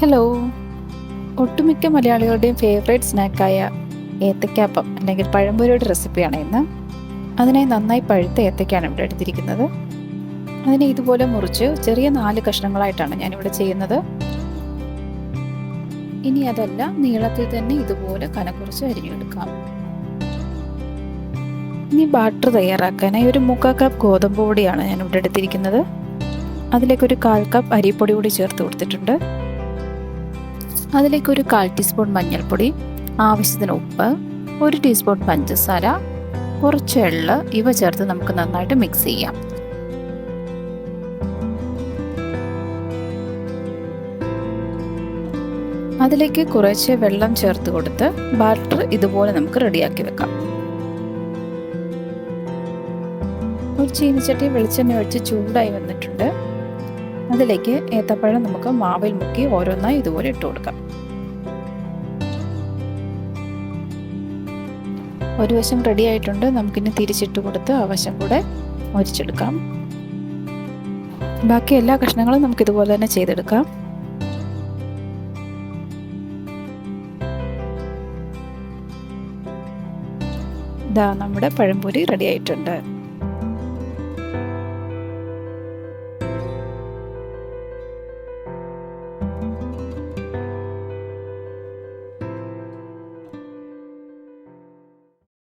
Hello. ഒട്ടുമിക്ക മലയാളികളുടെയും favourite സ്നാക്കായ ഏത്തയ്ക്കാപ്പം അല്ലെങ്കിൽ പഴംപൊരിയുടെ റെസിപ്പിയാണ് ഇന്ന്. അതിനായി നന്നായി പഴുത്ത ഏത്തയ്ക്കാണ് ഇവിടെ എടുത്തിരിക്കുന്നത്. അതിനെ ഇതുപോലെ മുറിച്ച് ചെറിയ 4 കഷ്ണങ്ങളായിട്ടാണ് ഞാനിവിടെ ചെയ്യുന്നത്. ഇനി അതല്ല, നീളത്തിൽ തന്നെ ഇതുപോലെ കനക്കുറച്ച് അരിഞ്ഞെടുക്കാം. ഇനി ബാറ്റർ തയ്യാറാക്കാനായി ഒരു 3/4 കപ്പ് ഗോതമ്പ് പൊടിയാണ് ഞാനിവിടെ എടുത്തിരിക്കുന്നത്. അതിലേക്ക് ഒരു 1/4 കപ്പ് അരിപ്പൊടി കൂടി ചേർത്ത് കൊടുത്തിട്ടുണ്ട്. അതിലേക്ക് ഒരു 1/4 ടീസ്പൂൺ മഞ്ഞൾപ്പൊടി, ആവശ്യത്തിന് ഉപ്പ്, 1 ടീസ്പൂൺ പഞ്ചസാര, കുറച്ച് എള്ള് ഇവ ചേർത്ത് നമുക്ക് നന്നായിട്ട് മിക്സ് ചെയ്യാം. അതിലേക്ക് കുറച്ച് വെള്ളം ചേർത്ത് കൊടുത്ത് ബാറ്റർ ഇതുപോലെ നമുക്ക് റെഡിയാക്കി വെക്കാം. ഒരു ചീനിച്ചട്ടി വെളിച്ചെണ്ണ ഒഴിച്ച് ചൂടായി വന്നിട്ടുണ്ട്. അതിലേക്ക് ഏത്തപ്പഴം നമുക്ക് മാവിൽ മുക്കി ഓരോന്നായി ഇതുപോലെ ഇട്ട് കൊടുക്കാം. ഒരു വശം റെഡി ആയിട്ടുണ്ട്. നമുക്കിനി തിരിച്ചിട്ട് കൊടുത്ത് ആ വശം കൂടെ മൊരിച്ചെടുക്കാം. ബാക്കി എല്ലാ കഷ്ണങ്ങളും നമുക്ക് ഇതുപോലെ തന്നെ ചെയ്തെടുക്കാം. ഇതാ നമ്മുടെ പഴംപൊരി റെഡി ആയിട്ടുണ്ട്.